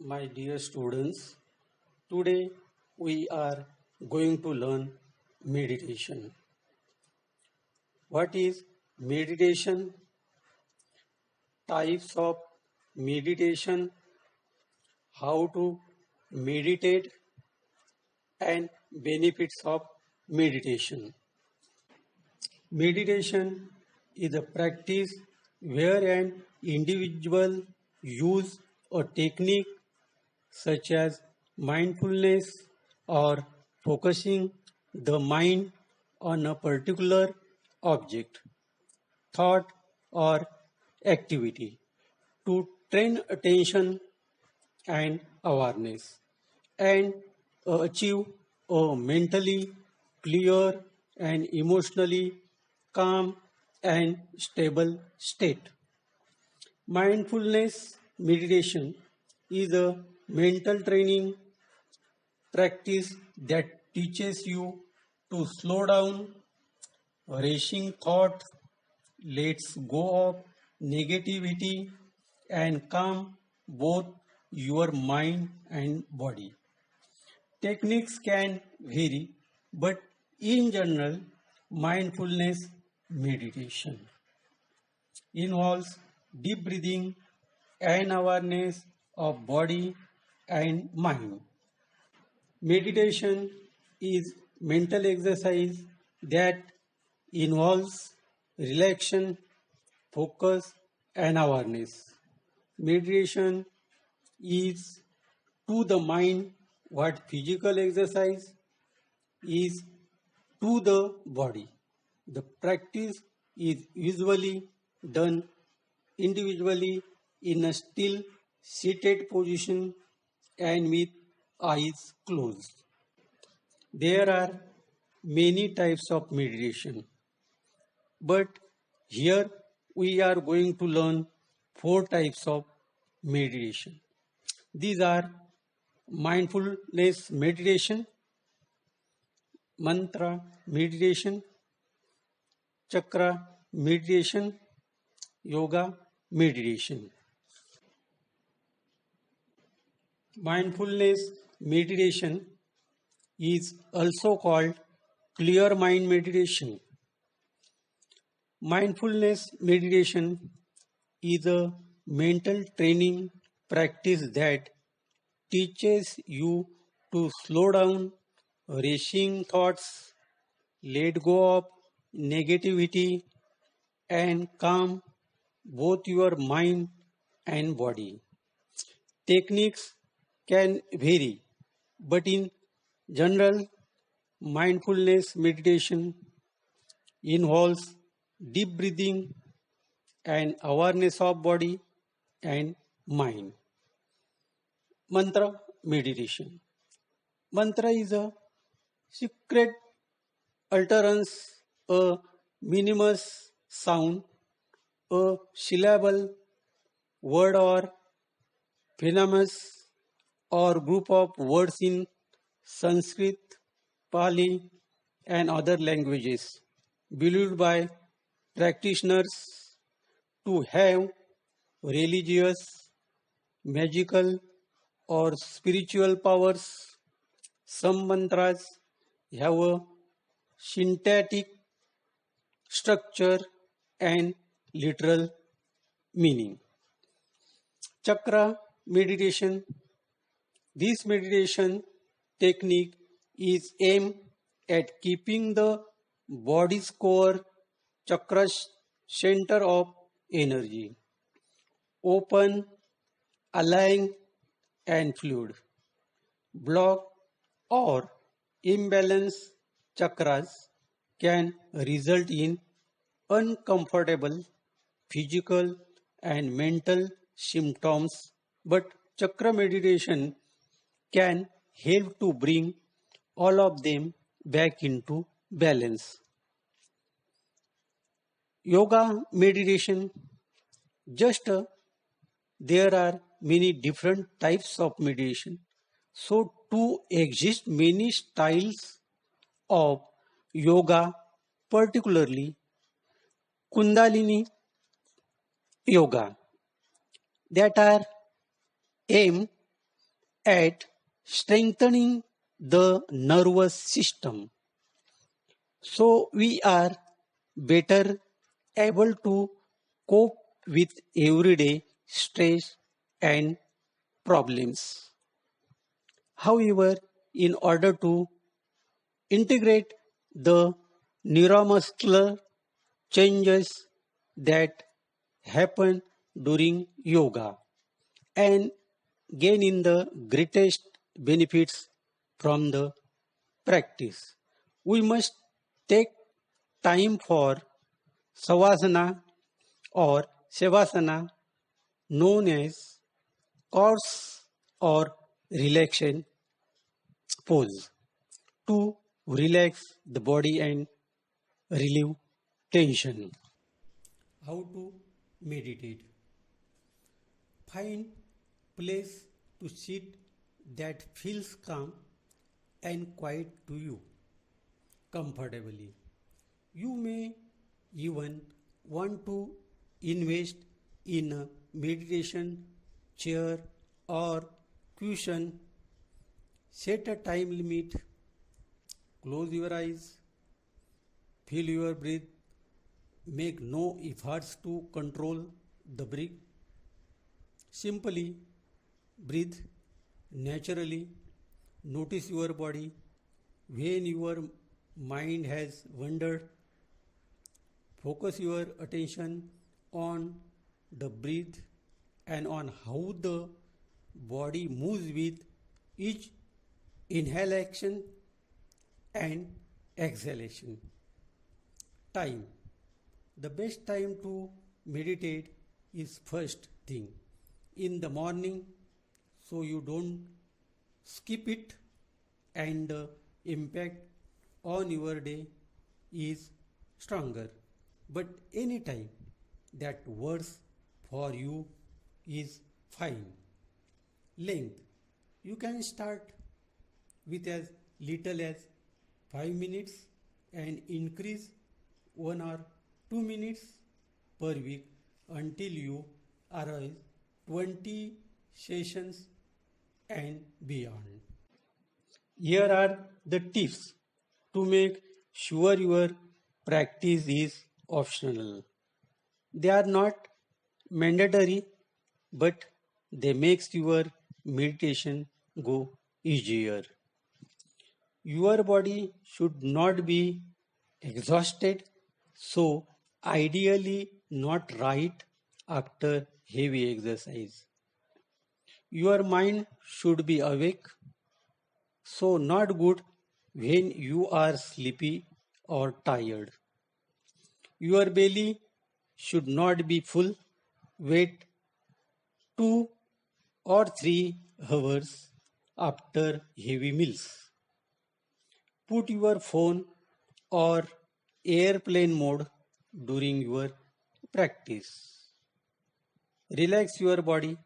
My dear students, today we are going to learn meditation. What is meditation? Types of meditation, how to meditate, and benefits of meditation. Meditation is a practice where an individual use a technique such as mindfulness or focusing the mind on a particular object, thought, or activity to train attention and awareness and achieve a mentally clear and emotionally calm and stable state. Mindfulness meditation is a mental training practice that teaches you to slow down racing thoughts, lets go of negativity, and calm both your mind and body. Techniques can vary, but in general, mindfulness meditation involves deep breathing and awareness of body and mind. Meditation is mental exercise that involves relaxation, focus, and awareness. Meditation is to the mind what physical exercise is to the body. The practice is usually done individually in a still seated position and with eyes closed. There are many types of meditation, but here we are going to learn four types of meditation. These are mindfulness meditation, mantra meditation, chakra meditation, yoga meditation. Mindfulness meditation is also called clear mind meditation. Mindfulness meditation is a mental training practice that teaches you to slow down racing thoughts, let go of negativity, and calm both your mind and body. Techniques can vary, but in general, mindfulness meditation involves deep breathing and awareness of body and mind. Mantra meditation. Mantra is a secret utterance, a meaningless sound, a syllable, word or phoneme or group of words in Sanskrit, Pali, and other languages believed by practitioners to have religious, magical, or spiritual powers. Some mantras have a syntactic structure and literal meaning. Chakra meditation. This meditation technique is aimed at keeping the body's core chakras center of energy open, aligned, and fluid. Block or imbalanced chakras can result in uncomfortable physical and mental symptoms, but chakra meditation can help to bring all of them back into balance. Yoga meditation, just there are many different types of meditation. So to exist many styles of yoga, particularly Kundalini yoga, that are aimed at strengthening the nervous system. So we are better able to cope with everyday stress and problems. However, in order to integrate the neuromuscular changes that happen during yoga and gain in the greatest benefits from the practice, we must take time for savasana or shavasana, known as course or relaxation pose, to relax the body and relieve tension. How to meditate? Find place to sit that feels calm and quiet to you comfortably. You may even want to invest in a meditation chair or cushion. Set a time limit. Close your eyes. Feel your breath. Make no efforts to control the breath. Simply breathe naturally. Notice your body. When your mind has wandered, focus your attention on the breath and on how the body moves with each inhalation and exhalation. Time. The best time to meditate is first thing in the morning, so you don't skip it, and the impact on your day is stronger. But any time that works for you is fine. Length. You can start with as little as 5 minutes and increase 1 or 2 minutes per week until you arrive 20 sessions and beyond. Here are the tips to make sure your practice is optional. They are not mandatory, but they makes your meditation go easier. Your body should not be exhausted, so ideally not right after heavy exercise. Your mind should be awake, so not good when you are sleepy or tired. Your belly should not be full. Wait 2 or 3 hours after heavy meals. Put your phone or airplane mode during your practice. Relax your body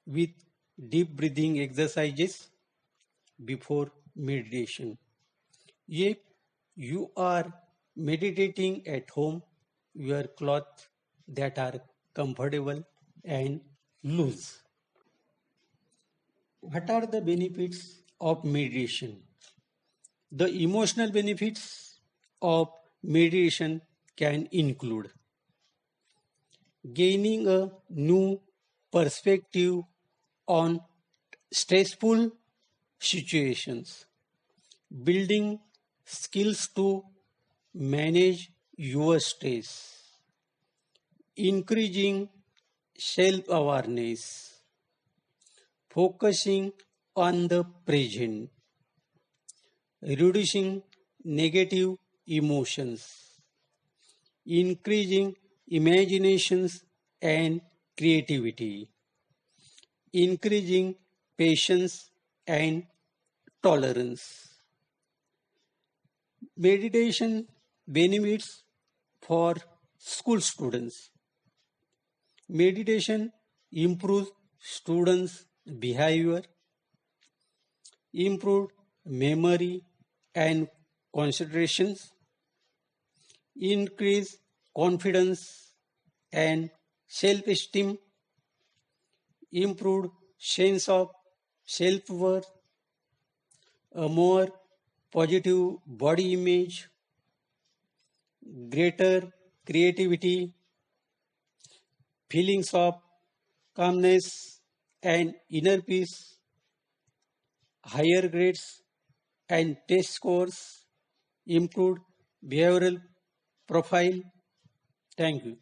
with deep breathing exercises before meditation. If you are meditating at home, wear clothes that are comfortable and loose. What are the benefits of meditation? The emotional benefits of meditation can include gaining a new perspective on stressful situations, building skills to manage your stress, increasing self awareness, focusing on the present, reducing negative emotions, increasing imaginations and creativity, increasing patience and tolerance. Meditation benefits for school students. Meditation improves students' behavior, improved memory and concentrations, increase confidence and self-esteem, improved sense of self-worth, a more positive body image, greater creativity, feelings of calmness and inner peace, higher grades and test scores, improved behavioral profile. Thank you.